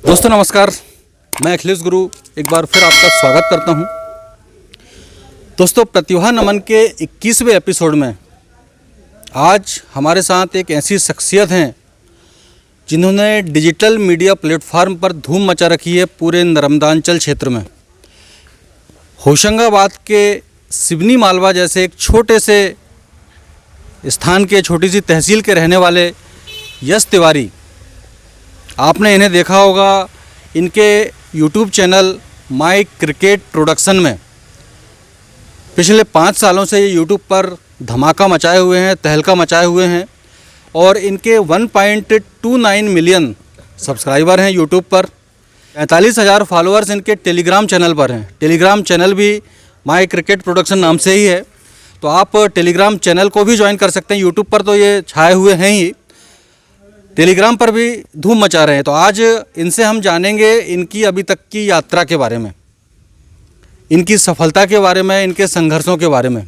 दोस्तों नमस्कार, मैं अखिलेश गुरु एक बार फिर आपका स्वागत करता हूं। दोस्तों प्रतिभा नमन के 21वें एपिसोड में आज हमारे साथ एक ऐसी शख्सियत हैं जिन्होंने डिजिटल मीडिया प्लेटफार्म पर धूम मचा रखी है पूरे नर्मदांचल क्षेत्र में। होशंगाबाद के सिवनी मालवा जैसे एक छोटे से स्थान के छोटी सी तहसील के रहने वाले यश तिवारी, आपने इन्हें देखा होगा इनके YouTube channel my cricket production में। पिछले 5 सालों से ये YouTube पर धमाका मचाए हुए हैं, तहलका मचाए हुए हैं और इनके 1.29 मिलियन सब्सक्राइबर हैं YouTube पर। 45,000 फॉलोअर्स इनके टेलीग्राम चैनल पर हैं। टेलीग्राम चैनल भी माई क्रिकेट प्रोडक्शन नाम से ही है, तो आप टेलीग्राम चैनल को भी ज्वाइन कर सकते हैं। YouTube पर तो ये छाए हुए हैं ही, टेलीग्राम पर भी धूम मचा रहे हैं। तो आज इनसे हम जानेंगे इनकी अभी तक की यात्रा के बारे में, इनकी सफलता के बारे में, इनके संघर्षों के बारे में।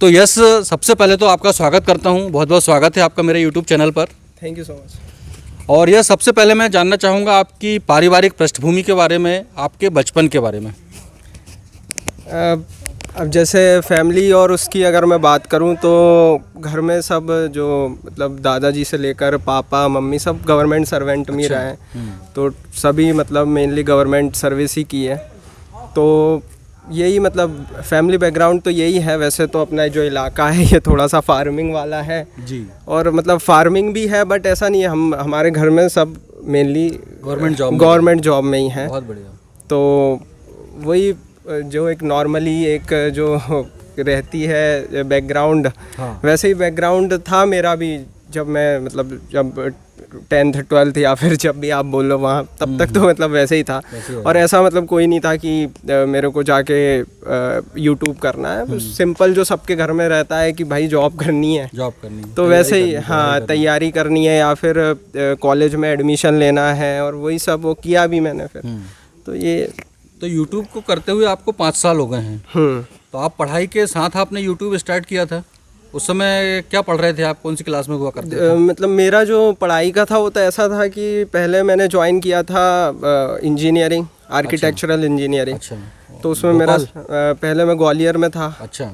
तो यश, सबसे पहले तो आपका स्वागत करता हूं, बहुत बहुत स्वागत है आपका मेरे YouTube चैनल पर। Thank you so much. और यह सबसे पहले मैं जानना चाहूँगा आपकी पारिवारिक पृष्ठभूमि के बारे में, आपके बचपन के बारे में। अब जैसे फैमिली और उसकी अगर मैं बात करूं तो घर में सब जो मतलब दादाजी से लेकर पापा मम्मी सब गवर्नमेंट सर्वेंट में रहे हैं। तो सभी मतलब मेनली गवर्नमेंट सर्विस ही की है। तो यही मतलब फैमिली बैकग्राउंड तो यही है। वैसे तो अपना जो इलाका है ये थोड़ा सा फार्मिंग वाला है जी, और मतलब फार्मिंग भी है, बट ऐसा नहीं है। हमारे घर में सब मेनली गवर्नमेंट जॉब में ही है। बहुत बढ़िया। तो वही जो एक नॉर्मली एक जो रहती है बैकग्राउंड, हाँ। वैसे ही बैकग्राउंड था मेरा भी। जब मैं मतलब जब 10th 12th या फिर जब भी आप बोलो वहाँ, तब तक तो मतलब वैसे ही था। और ऐसा मतलब कोई नहीं था कि मेरे को जाके YouTube करना है। सिंपल जो सबके घर में रहता है कि भाई जॉब करनी है, तो वैसे ही हाँ तैयारी करनी है या फिर कॉलेज में एडमिशन लेना है, और वही सब वो किया भी मैंने फिर। तो YouTube को करते हुए आपको 5 साल हो गए हैं। तो आप पढ़ाई के साथ आपने YouTube स्टार्ट किया था। उस समय क्या पढ़ रहे थे आप, कौन सी क्लास में हुआ करते थे? मतलब मेरा जो पढ़ाई का था वो तो ऐसा था कि पहले मैंने ज्वाइन किया था इंजीनियरिंग, आर्किटेक्चरल इंजीनियरिंग। अच्छा। तो उसमें मेरा पहले मैं ग्वालियर में था। अच्छा।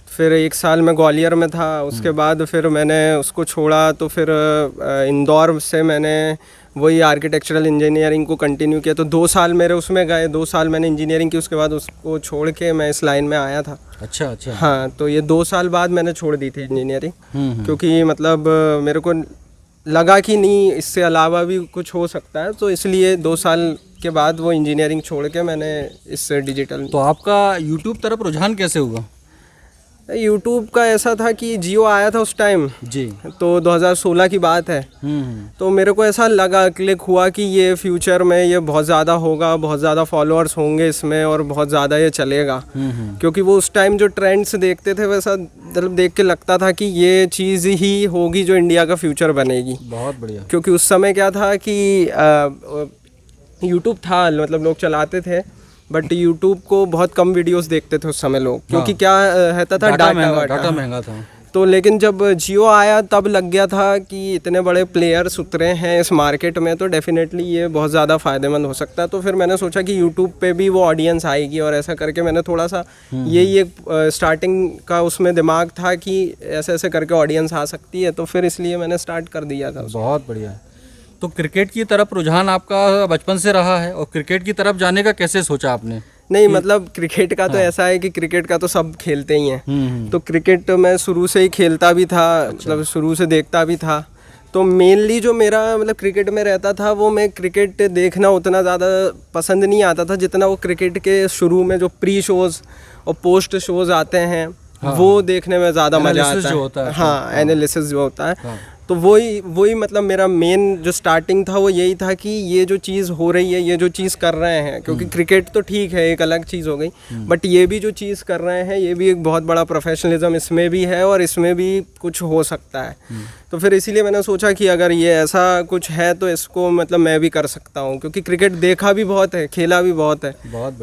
फिर 1 साल मैं ग्वालियर में था। उसके बाद फिर मैंने उसको छोड़ा, तो फिर इंदौर से मैंने वही आर्किटेक्चरल इंजीनियरिंग को कंटिन्यू किया। तो 2 साल मेरे उसमें गए, 2 साल मैंने इंजीनियरिंग की। उसके बाद उसको छोड़ के मैं इस लाइन में आया था। अच्छा अच्छा। हाँ, तो ये 2 साल बाद मैंने छोड़ दी थी इंजीनियरिंग, क्योंकि मतलब मेरे को लगा कि नहीं इससे अलावा भी कुछ हो सकता है। तो इसलिए 2 साल के बाद वो इंजीनियरिंग छोड़ के मैंने इस डिजिटल। तो आपका YouTube तरफ रुझान कैसे हुआ? YouTube का ऐसा था कि जियो आया था उस टाइम जी, तो 2016 की बात है। तो मेरे को ऐसा लगा, क्लिक हुआ कि ये फ्यूचर में ये बहुत ज़्यादा होगा, बहुत ज़्यादा फॉलोअर्स होंगे इसमें और बहुत ज़्यादा ये चलेगा। क्योंकि वो उस टाइम जो ट्रेंड्स देखते थे वैसा मतलब देख के लगता था कि ये चीज़ ही होगी जो इंडिया का फ्यूचर बनेगी। बहुत बढ़िया। क्योंकि उस समय क्या था कि यूट्यूब था, मतलब लोग चलाते थे, बट YouTube को बहुत कम वीडियोस देखते थे उस समय लोग। क्योंकि हाँ। क्या रहता था, डाटा महंगा था। तो लेकिन जब जियो आया तब लग गया था कि इतने बड़े प्लेयर्स उतरे हैं इस मार्केट में, तो डेफिनेटली ये बहुत ज़्यादा फ़ायदेमंद हो सकता है। तो फिर मैंने सोचा कि YouTube पे भी वो ऑडियंस आएगी, और ऐसा करके मैंने थोड़ा सा यही एक स्टार्टिंग का उसमें दिमाग था कि ऐसे ऐसे करके ऑडियंस आ सकती है। तो फिर इसलिए मैंने स्टार्ट कर दिया था। बहुत बढ़िया। तो क्रिकेट की तरफ रुझान आपका बचपन से रहा है, और क्रिकेट की तरफ जाने का कैसे सोचा आपने? नहीं मतलब क्रिकेट का तो ऐसा है कि क्रिकेट का तो सब खेलते ही हैं। तो क्रिकेट मैं शुरू से ही खेलता भी था। अच्छा। मतलब शुरू से देखता भी था। तो मेनली जो मेरा मतलब क्रिकेट में रहता था, वो मैं क्रिकेट देखना उतना ज़्यादा पसंद नहीं आता था जितना वो क्रिकेट के शुरू में जो प्री शोज़ और पोस्ट शोज़ आते हैं। हाँ। वो देखने में ज़्यादा मज़ा आता है। हाँ, एनालिसिस जो होता है। हाँ। तो वही मतलब मेरा मेन जो स्टार्टिंग था वो यही था कि ये जो चीज़ हो रही है, ये जो चीज़ कर रहे हैं, क्योंकि क्रिकेट तो ठीक है एक अलग चीज़ हो गई, बट ये भी जो चीज़ कर रहे हैं ये भी एक बहुत बड़ा प्रोफेशनलिज्म इसमें भी है और इसमें भी कुछ हो सकता है। तो फिर इसीलिए मैंने सोचा कि अगर ये ऐसा कुछ है तो इसको मतलब मैं भी कर सकता हूँ, क्योंकि क्रिकेट देखा भी बहुत है, खेला भी बहुत है।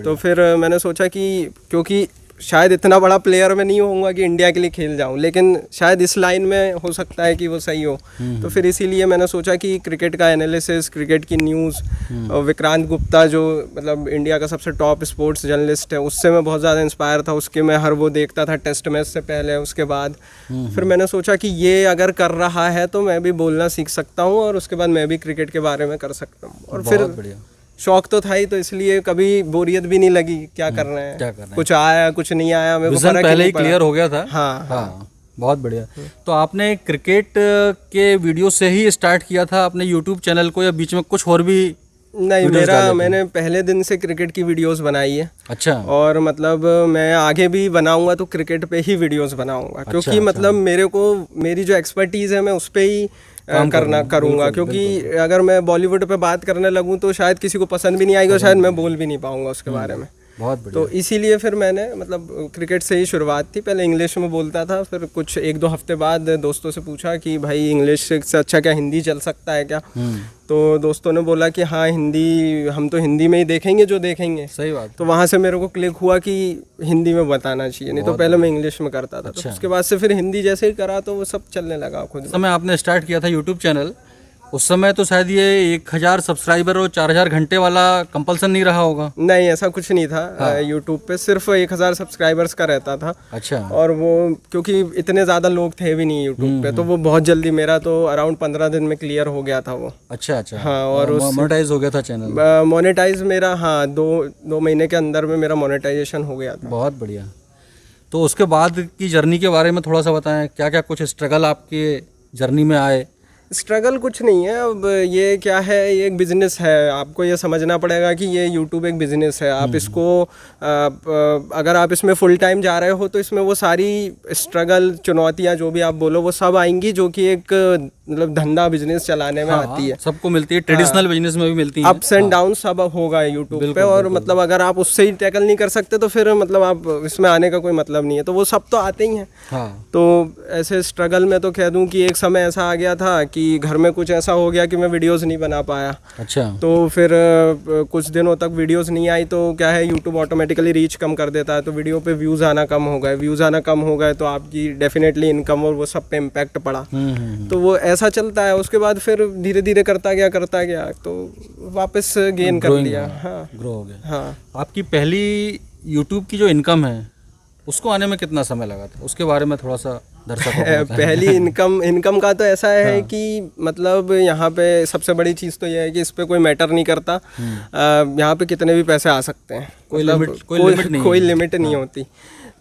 तो फिर मैंने सोचा कि क्योंकि शायद इतना बड़ा प्लेयर मैं नहीं होऊंगा कि इंडिया के लिए खेल जाऊं, लेकिन शायद इस लाइन में हो सकता है कि वो सही हो। तो फिर इसीलिए मैंने सोचा कि क्रिकेट का एनालिसिस, क्रिकेट की न्यूज़, और विक्रांत गुप्ता जो मतलब इंडिया का सबसे टॉप स्पोर्ट्स जर्नलिस्ट है, उससे मैं बहुत ज़्यादा इंस्पायर था। उसके मैं हर वो देखता था टेस्ट मैच से पहले, उसके बाद फिर मैंने सोचा कि ये अगर कर रहा है तो मैं भी बोलना सीख सकता हूँ और उसके बाद मैं भी क्रिकेट के बारे में कर सकता हूँ। और फिर शौक तो था ही, तो इसलिए कभी बोरियत भी नहीं लगी। क्या करना है, कुछ आया कुछ नहीं आया, मेरे को फर्क पहले ही क्लियर हो गया था। हाँ, बहुत बढ़िया। तो आपने क्रिकेट के वीडियो से ही स्टार्ट किया था अपने यूट्यूब चैनल को, या बीच में कुछ और भी? नहीं, मैंने पहले दिन से क्रिकेट की वीडियोस बनाई है। अच्छा। और मतलब मैं आगे भी बनाऊंगा तो क्रिकेट पे ही वीडियोस बनाऊंगा, क्योंकि मतलब मेरी जो एक्सपर्टीज़ है मैं उस पर ही करूँगा। क्योंकि अगर मैं बॉलीवुड पे बात करने लगूँ तो शायद किसी को पसंद भी नहीं आएगी और शायद मैं बोल भी नहीं पाऊँगा उसके बारे में। बहुत बढ़िया। तो इसीलिए फिर मैंने मतलब क्रिकेट से ही शुरुआत थी। पहले इंग्लिश में बोलता था, फिर कुछ 1-2 हफ्ते बाद दोस्तों से पूछा कि भाई इंग्लिश से अच्छा क्या हिंदी चल सकता है क्या? तो दोस्तों ने बोला कि हाँ हिंदी, हम तो हिंदी में ही देखेंगे जो देखेंगे। सही बात। तो वहाँ से मेरे को क्लिक हुआ कि हिंदी में बताना चाहिए, नहीं तो पहले मैं इंग्लिश में करता था। अच्छा। तो उसके बाद से फिर हिंदी जैसे ही करा तो वो सब चलने लगा खुद। समय आपने स्टार्ट किया था यूट्यूब चैनल, उस समय तो शायद ये 1000 सब्सक्राइबर और 4000 घंटे वाला कंपल्सन नहीं रहा होगा? नहीं, ऐसा कुछ नहीं था। यूट्यूब पे सिर्फ 1000 सब्सक्राइबर्स का रहता था। अच्छा। और वो क्योंकि इतने ज़्यादा लोग थे भी नहीं यूट्यूब पे, तो वो बहुत जल्दी, मेरा तो अराउंड 15 दिन में क्लियर हो गया था वो। अच्छा। हाँ, और मोनेटाइज हो गया था चैनल? मोनेटाइज मेरा, हाँ, 2 महीने के अंदर में मेरा मोनेटाइजेशन हो गया था। बहुत बढ़िया। तो उसके बाद की जर्नी के बारे में थोड़ा सा बताएं, क्या क्या कुछ स्ट्रगल आपके जर्नी में आए? स्ट्रगल कुछ नहीं है। अब ये क्या है, ये एक बिज़नेस है। आपको ये समझना पड़ेगा कि ये यूट्यूब एक बिज़नेस है। आप इसको अगर आप इसमें फुल टाइम जा रहे हो तो इसमें वो सारी स्ट्रगल, चुनौतियाँ जो भी आप बोलो वो सब आएंगी, जो कि एक मतलब धंधा बिजनेस चलाने में आती है। सबको मिलती है, ट्रेडिशनल बिजनेस में भी मिलती है। अप्स एंड डाउन सब होगा यूट्यूब पे। और मतलब अगर आप उससे ही टैकल नहीं कर सकते तो फिर मतलब आप इसमें आने का कोई मतलब नहीं है। तो वो सब तो आते ही हैं। तो ऐसे स्ट्रगल में तो कह दूं कि एक समय ऐसा आ गया था कि घर में कुछ ऐसा हो गया कि मैं वीडियोस नहीं बना पाया। अच्छा। तो फिर कुछ दिनों तक वीडियोस नहीं आई तो क्या है, यूट्यूब ऑटोमेटिकली रीच कम कर देता है। तो वीडियो पे व्यूज़ आना कम हो गए तो आपकी डेफिनेटली इनकम और वो सब पे इम्पैक्ट पड़ा। तो वो ऐसा चलता है। उसके बाद फिर धीरे धीरे करता गया तो वापस गेन कर लिया। हाँ, ग्रो हो गया। हाँ। आपकी पहली यूट्यूब की जो इनकम है उसको आने में कितना समय लगा था, उसके बारे में थोड़ा सा दर्शकों को बताएं। पहली इनकम का तो ऐसा है कि मतलब यहाँ पे सबसे बड़ी चीज़ तो ये है कि इस पे कोई मैटर नहीं करता। यहाँ पे कितने भी पैसे आ सकते हैं, कोई लिमिट नहीं होती।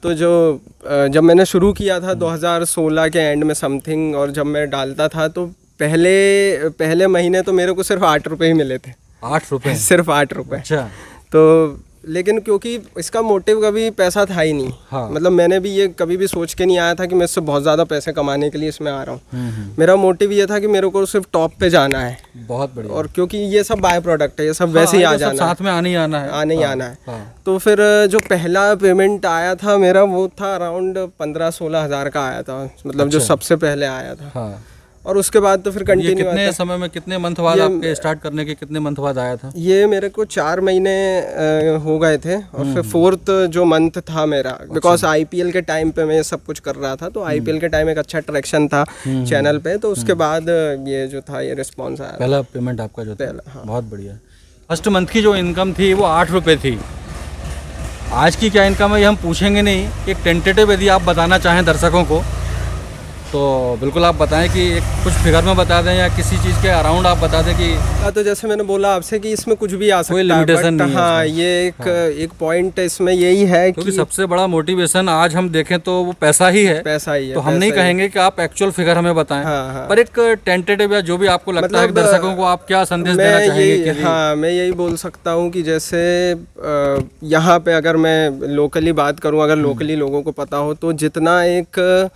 तो जब मैंने शुरू किया था 2016 के एंड में समथिंग, और जब मैं डालता था तो पहले महीने तो मेरे को सिर्फ 8 रुपये ही मिले थे। 8 रुपये? सिर्फ 8 रुपये। अच्छा। तो लेकिन क्योंकि इसका मोटिव कभी पैसा था ही नहीं। हाँ। मतलब मैंने भी ये कभी भी सोच के नहीं आया था कि मैं इससे बहुत ज़्यादा पैसे कमाने के लिए इसमें आ रहा हूँ। मेरा मोटिव ये था कि मेरे को सिर्फ टॉप पे जाना है। बहुत बढ़िया। और क्योंकि ये सब बाय प्रोडक्ट है, ये सब वैसे ही आ जाना है, साथ में आने ही आना है। तो फिर जो पहला पेमेंट आया था मेरा वो था अराउंड 15-16 हज़ार का आया था, मतलब जो सबसे पहले आया था। और उसके बाद तो फिर कंटिन्यू। कितने समय में, कितने मंथ बाद आपके स्टार्ट करने के कितने मंथ बाद आया था? ये मेरे को 4 महीने हो गए थे। और फिर 4th जो मंथ था मेरा, बिकॉज आईपीएल के टाइम पे मैं ये सब कुछ कर रहा था, तो आईपीएल के टाइम एक अच्छा ट्रैक्शन था चैनल पे। तो उसके बाद ये जो था ये रिस्पॉन्स आया। पहला पेमेंट आपका जो था? हाँ। बहुत बढ़िया। फर्स्ट मंथ की जो इनकम थी वो 8 रुपये थी। आज की क्या इनकम है ये हम पूछेंगे नहीं, एक टेंटेटिव यदि आप बताना चाहें दर्शकों को तो बिल्कुल आप बताएं कि एक कुछ फिगर में बता दें या किसी चीज़ के अराउंड आप बता दें कि। तो जैसे मैंने बोला आपसे कि इसमें कुछ भी आ सकता है, कोई लिमिटेशन नहीं है। हाँ, ये एक पॉइंट इसमें यही है क्योंकि सबसे बड़ा मोटिवेशन आज हम देखें तो वो पैसा ही है। तो हम नहीं कहेंगे कि आप एक्चुअल फिगर हमें बताएं। पर एक टेंटेटिव या जो भी आपको लगता है दर्शकों को आप क्या संदेश देना चाहेंगे? हाँ, मैं यही बोल सकता हूँ कि जैसे यहाँ पे अगर मैं लोकली बात करूँ, अगर लोकली लोगों को पता हो तो जितना एक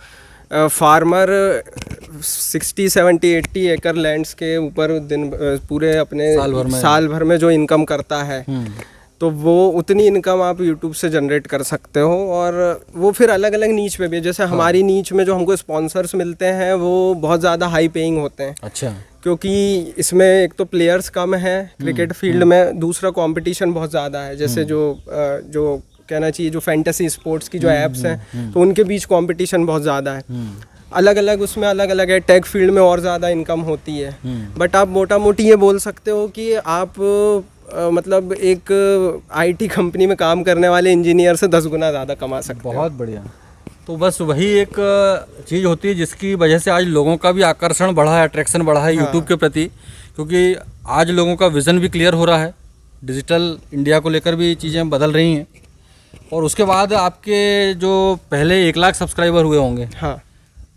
फार्मर 60, 70, 80 एकड़ लैंड्स के ऊपर पूरे अपने साल भर में जो इनकम करता है, तो वो उतनी इनकम आप यूट्यूब से जनरेट कर सकते हो। और वो फिर अलग अलग नीच पे भी है। जैसे हमारी नीच में जो हमको स्पॉन्सर्स मिलते हैं वो बहुत ज़्यादा हाई पेइंग होते हैं। अच्छा। क्योंकि इसमें एक तो प्लेयर्स कम हैं क्रिकेट फील्ड में, दूसरा कंपटीशन बहुत ज़्यादा है। जैसे जो कहना चाहिए जो फैंटेसी स्पोर्ट्स की जो ऐप्स हैं, तो उनके बीच कंपटीशन बहुत ज़्यादा है। अलग अलग उसमें अलग अलग है, टेक फील्ड में और ज़्यादा इनकम होती है। बट आप मोटा मोटी ये बोल सकते हो कि आप मतलब एक आईटी कंपनी में काम करने वाले इंजीनियर से 10 गुना ज़्यादा कमा सकते हो। बहुत बढ़िया। तो बस वही एक चीज़ होती है जिसकी वजह से आज लोगों का भी आकर्षण बढ़ा है, अट्रैक्शन बढ़ा है यूट्यूब के प्रति, क्योंकि आज लोगों का विज़न भी क्लियर हो रहा है, डिजिटल इंडिया को लेकर भी चीज़ें बदल रही हैं। और उसके बाद आपके जो पहले 1 लाख सब्सक्राइबर हुए होंगे, हाँ,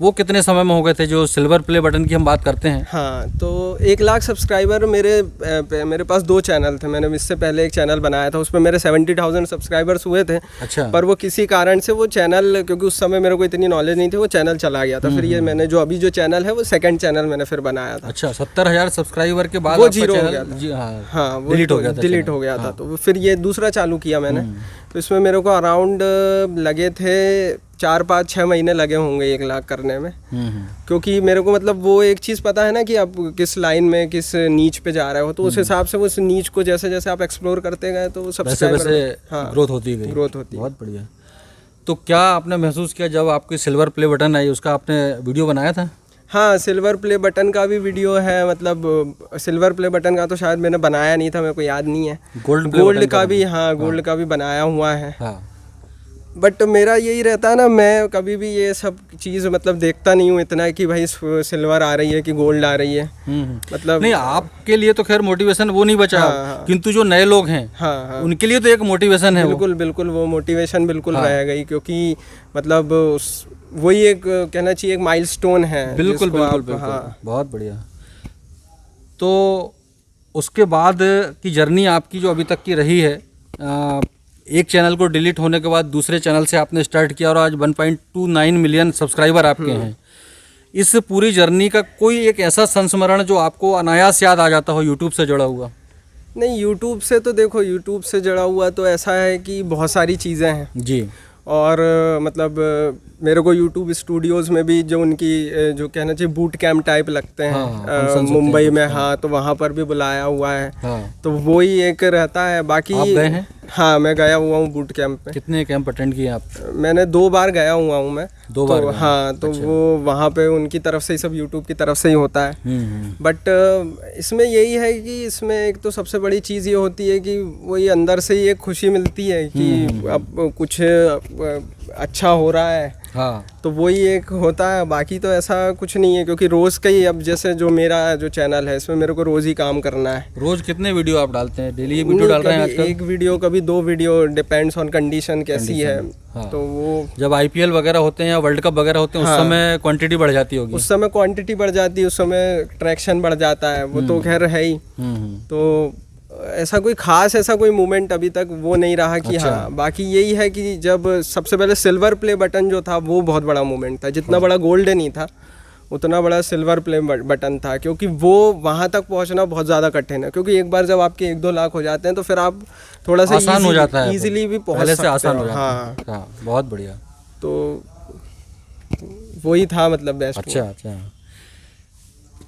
वो कितने समय में हो गए थे, जो सिल्वर प्ले बटन की हम बात करते हैं? हाँ, तो 1 लाख सब्सक्राइबर मेरे पास 2 चैनल थे। मैंने इससे पहले एक चैनल बनाया था, उसमें मेरे 70,000 सब्सक्राइबर्स हुए थे। अच्छा। पर वो किसी कारण से वो चैनल, क्योंकि उस समय मेरे को इतनी नॉलेज नहीं थी, वो चैनल चला गया था। फिर ये मैंने जो अभी जो चैनल है वो सेकंड चैनल मैंने फिर बनाया था। अच्छा, 70,000 सब्सक्राइबर के बाद वो आपका 0 हो चैनल गया था। हाँ, वो डिलीट हो गया था। डिलीट हो गया था। तो फिर ये दूसरा चालू किया मैंने। तो इसमें मेरे को अराउंड लगे थे 4-5-6 महीने लगे होंगे 1 लाख करने में। क्योंकि मेरे को मतलब वो एक चीज़ पता है ना कि आप किस लाइन में किस नीच पे जा रहे हो, तो उस हिसाब से उस नीच को जैसे जैसे आप एक्सप्लोर करते गए तो वैसे ग्रोथ होती गई। ग्रोथ होती। बहुत बढ़िया। तो क्या आपने महसूस किया जब आपकी सिल्वर प्ले बटन आई, उसका आपने वीडियो बनाया था? हाँ, सिल्वर प्ले बटन का भी वीडियो है। मतलब सिल्वर प्ले बटन का तो शायद मैंने बनाया नहीं था, मेरे को याद नहीं है। गोल्ड का भी, हाँ, गोल्ड का भी बनाया हुआ है। हाँ। बट मेरा यही रहता है ना, मैं कभी भी ये सब चीज़ मतलब देखता नहीं हूँ इतना कि भाई सिल्वर आ रही है कि गोल्ड आ रही है। मतलब नहीं, आपके लिए तो खैर मोटिवेशन वो नहीं बचा। हाँ। किंतु जो नए लोग हैं, हाँ, उनके लिए तो एक मोटिवेशन है। बिल्कुल बिल्कुल, वो मोटिवेशन बिल्कुल रह गई, क्योंकि मतलब वही एक कहना चाहिए एक माइलस्टोन है। बिल्कुल बिल्कुल बिल्कुल। हाँ। बहुत बढ़िया। तो उसके बाद की जर्नी आपकी जो अभी तक की रही है, एक चैनल को डिलीट होने के बाद दूसरे चैनल से आपने स्टार्ट किया और आज 1.29 मिलियन सब्सक्राइबर आपके हैं। इस पूरी जर्नी का कोई एक ऐसा संस्मरण जो आपको अनायास याद आ जाता हो यूट्यूब से जुड़ा हुआ? नहीं, यूट्यूब से तो देखो, यूट्यूब से जुड़ा हुआ तो ऐसा है कि बहुत सारी चीज़ें हैं जी। और मतलब मेरे को यूट्यूब स्टूडियोज़ में भी जो उनकी जो कहना चाहिए बूट कैंप टाइप लगते हैं, हाँ, मुंबई में। हाँ, तो वहाँ पर भी बुलाया हुआ है। हाँ। तो वही एक रहता है। बाकी आप गए हैं? हाँ, मैं गया हुआ हूँ बूट कैंप पे। कितने कैंप अटेंड किए आप? मैंने 2 बार गया हुआ हूँ मैं। 2 बार तो हाँ, तो अच्छा। वो वहाँ पे उनकी तरफ से ही सब यूट्यूब की तरफ से ही होता है। बट इसमें यही है कि इसमें एक तो सबसे बड़ी चीज़ ये होती है कि वही अंदर से ही एक खुशी मिलती है कि अब कुछ अच्छा हो रहा है। हाँ। तो वही एक होता है। बाकी तो ऐसा कुछ नहीं है, क्योंकि रोज़ का ही, अब जैसे जो मेरा जो चैनल है इसमें मेरे को रोज़ ही काम करना है। रोज़ कितने वीडियो आप डालते हैं? डेली वीडियो डाल रहे हैं आजकल? एक वीडियो, कभी 2 वीडियो, डिपेंड्स ऑन कंडीशन कैसी है। हाँ। तो वो जब IPL वगैरह होते हैं या वर्ल्ड कप वगैरह होते हैं, उस समय क्वांटिटी बढ़ जाती होगी। उस समय क्वांटिटी बढ़ जाती है, उस समय ट्रैक्शन बढ़ जाता है। वो तो खैर है ही। तो ऐसा कोई खास ऐसा कोई मूवमेंट अभी तक वो नहीं रहा कि अच्छा। हाँ। बाकी यही है कि जब सबसे पहले सिल्वर प्ले बटन जो था वो बहुत बड़ा मूवमेंट था। जितना बड़ा गोल्ड नहीं था उतना बड़ा सिल्वर प्ले बटन था, क्योंकि वो वहाँ तक पहुँचना बहुत ज़्यादा कठिन है। क्योंकि एक बार जब आपके 1-2 लाख हो जाते हैं तो फिर आप थोड़ा सा आसान हो जाता है, ईजिली भी पहुँच पहले सकते से आसान हो। हो जाता हाँ, है। हाँ, बहुत बढ़िया। तो वही था मतलब बेस्ट। अच्छा।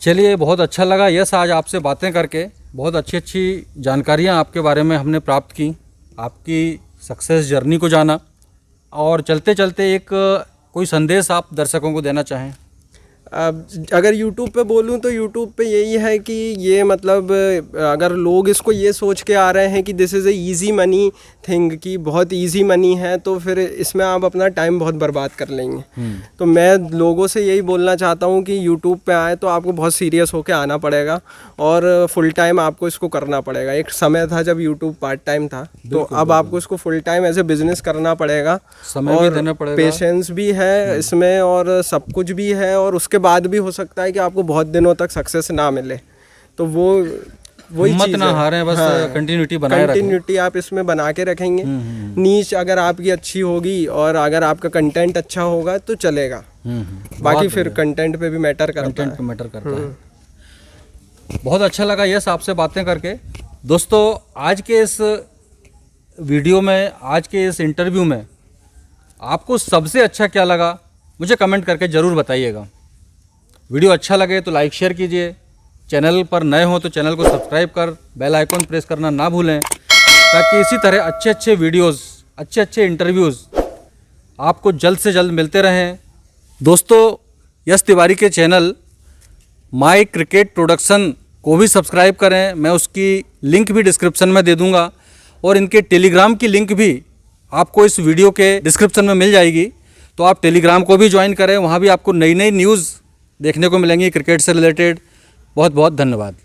चलिए, बहुत अच्छा लगा यस आज आपसे बातें करके। बहुत अच्छी जानकारियाँ आपके बारे में हमने प्राप्त की, आपकी सक्सेस जर्नी को जाना। और चलते चलते एक कोई संदेश आप दर्शकों को देना चाहें? अगर YouTube पे बोलूँ तो YouTube पे यही है कि ये मतलब अगर लोग इसको ये सोच के आ रहे हैं कि this is a easy money thing, कि बहुत इजी मनी है, तो फिर इसमें आप अपना टाइम बहुत बर्बाद कर लेंगे। तो मैं लोगों से यही बोलना चाहता हूँ कि YouTube पे आए तो आपको बहुत सीरियस होकर आना पड़ेगा और फुल टाइम आपको इसको करना पड़ेगा। एक समय था जब YouTube पार्ट टाइम था, तो अब आपको इसको full time as a business करना पड़ेगा। समय भी देना पड़ेगा, पेशेंस भी है इसमें और सब कुछ भी है। और उसके बाद भी हो सकता है कि आपको बहुत दिनों तक सक्सेस ना मिले, तो वही हिम्मत चीज़ ना है। हारें, बस हाँ, कंटिन्यूटी बनाए रखें। कंटिन्यूटी आप इसमें बना के रखेंगे। नीच अगर आपकी अच्छी होगी और अगर आपका कंटेंट अच्छा होगा तो चलेगा। बाकी फिर कंटेंट पे भी मैटर करता है। बहुत अच्छा लगा यस आपसे बातें करके। दोस्तों, आज के इस वीडियो में, आज के इस इंटरव्यू में आपको सबसे अच्छा क्या लगा मुझे कमेंट करके ज़रूर बताइएगा। वीडियो अच्छा लगे तो लाइक शेयर कीजिए। चैनल पर नए हो तो चैनल को सब्सक्राइब कर बेल आइकॉन प्रेस करना ना भूलें, ताकि इसी तरह अच्छे वीडियोस अच्छे अच्छे इंटरव्यूज़ आपको जल्द से जल्द मिलते रहें। दोस्तों, यश तिवारी के चैनल माय क्रिकेट प्रोडक्शन को भी सब्सक्राइब करें। मैं उसकी लिंक भी डिस्क्रिप्शन में दे दूंगा और इनके टेलीग्राम की लिंक भी आपको इस वीडियो के डिस्क्रिप्शन में मिल जाएगी। तो आप टेलीग्राम को भी ज्वाइन करें, वहाँ भी आपको नई नई न्यूज़ देखने को मिलेंगी क्रिकेट से रिलेटेड। बहुत बहुत धन्यवाद।